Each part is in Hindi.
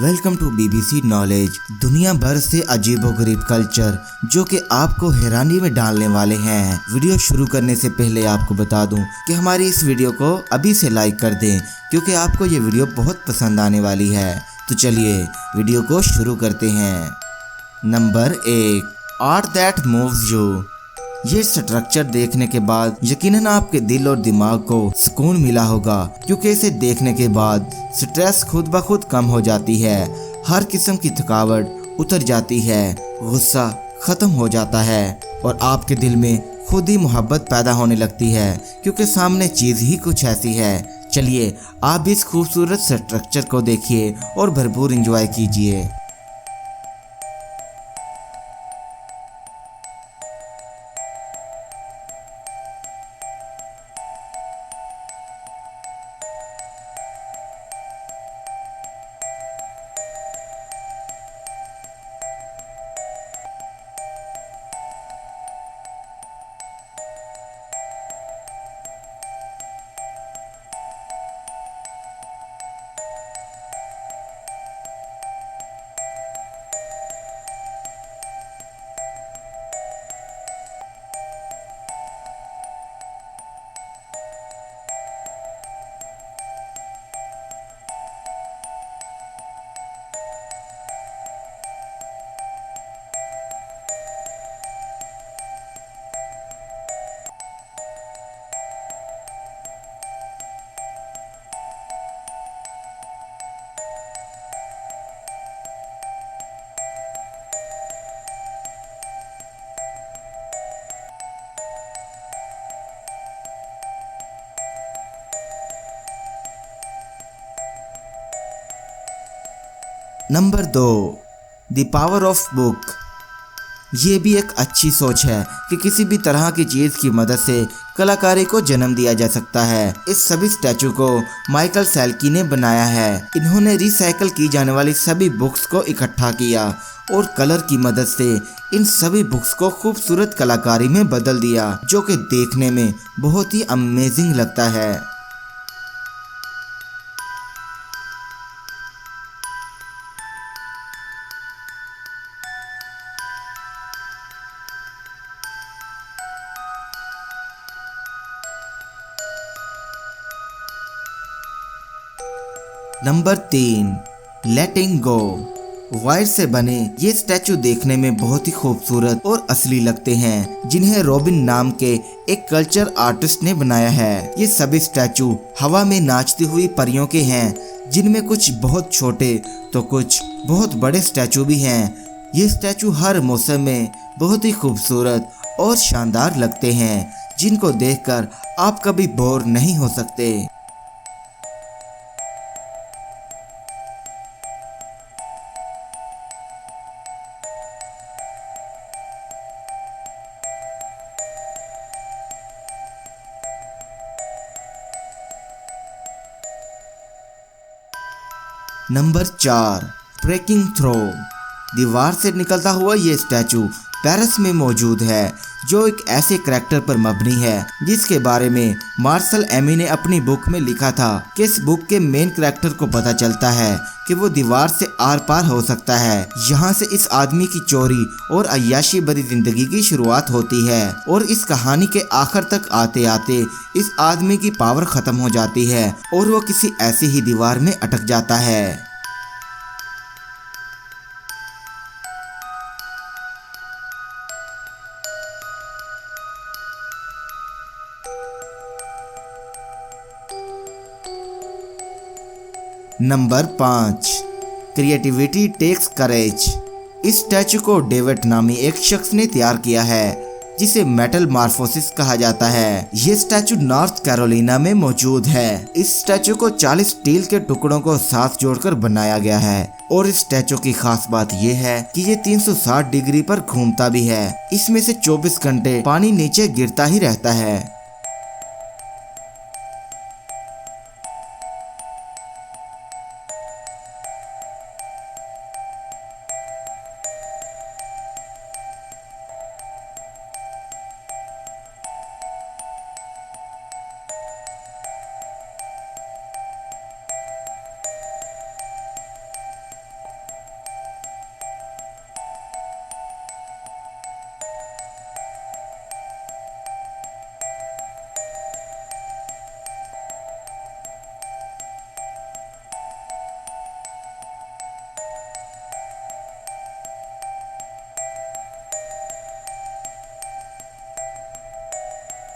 Welcome to BBC knowledge. दुनिया भर से अजीबोगरीब कल्चर जो कि आपको हैरानी में डालने वाले हैं। वीडियो शुरू करने से पहले आपको बता दूं कि हमारी इस वीडियो को अभी से लाइक कर दें क्योंकि आपको ये वीडियो बहुत पसंद आने वाली है। तो चलिए वीडियो को शुरू करते हैं। Number 1, art that moves you. ये स्ट्रक्चर देखने के बाद यकीनन आपके दिल और दिमाग को सुकून मिला होगा क्योंकि इसे देखने के बाद स्ट्रेस खुद ब खुद कम हो जाती है, हर किस्म की थकावट उतर जाती है, गुस्सा खत्म हो जाता है और आपके दिल में खुद ही मोहब्बत पैदा होने लगती है क्योंकि सामने चीज़ ही कुछ ऐसी है। चलिए आप भी इस खूबसूरत स्ट्रक्चर को देखिए और भरपूर एंजॉय कीजिए। Number 2, the power of book. ये भी एक अच्छी सोच है कि किसी भी तरह की चीज़ की मदद से कलाकारी को जन्म दिया जा सकता है। इस सभी स्टैचू को माइकल सेल्की ने बनाया है। इन्होंने रिसाइकल की जाने वाली सभी बुक्स को इकट्ठा किया और कलर की मदद से इन सभी बुक्स को खूबसूरत कलाकारी में बदल दिया जो कि देखने में बहुत ही अमेजिंग लगता है। नंबर 3, लेटिंग गो। वायर से बने ये स्टैचू देखने में बहुत ही खूबसूरत और असली लगते हैं, जिन्हें रॉबिन नाम के एक कल्चर आर्टिस्ट ने बनाया है। ये सभी स्टैचू हवा में नाचती हुई परियों के हैं, जिनमें कुछ बहुत छोटे तो कुछ बहुत बड़े स्टैचू भी हैं। ये स्टैचू हर मौसम में बहुत ही खूबसूरत और शानदार लगते हैं, जिनको देखकर आप कभी बोर नहीं हो सकते। Number 4, breaking throw. दीवार से निकलता हुआ ये स्टैचू पेरिस में मौजूद है, जो एक ऐसे करैक्टर पर मबनी है जिसके बारे में मार्शल एमी ने अपनी बुक में लिखा था कि इस बुक के मेन करैक्टर को पता चलता है कि वो दीवार से आर पार हो सकता है। यहाँ से इस आदमी की चोरी और अय्याशी भरी जिंदगी की शुरुआत होती है और इस कहानी के आखिर तक आते आते इस आदमी की पावर खत्म हो जाती है और वो किसी ऐसी ही दीवार में अटक जाता है। Number 5, creativity takes courage. इस स्टैचू को डेविड नामी एक शख्स ने तैयार किया है, जिसे मेटल मार्फोसिस कहा जाता है। ये स्टैचू नॉर्थ कैरोलिना में मौजूद है। इस स्टैचू को 40 स्टील के टुकड़ों को साथ जोड़कर बनाया गया है और इस स्टैचू की खास बात यह है कि ये 360 डिग्री पर घूमता भी है। इसमें से 24 घंटे पानी नीचे गिरता ही रहता है।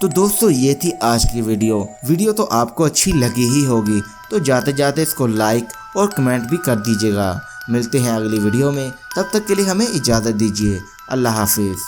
तो दोस्तों ये थी आज की वीडियो तो आपको अच्छी लगी ही होगी, तो जाते जाते इसको लाइक और कमेंट भी कर दीजिएगा। मिलते हैं अगली वीडियो में, तब तक के लिए हमें इजाज़त दीजिए। अल्लाह हाफिज़।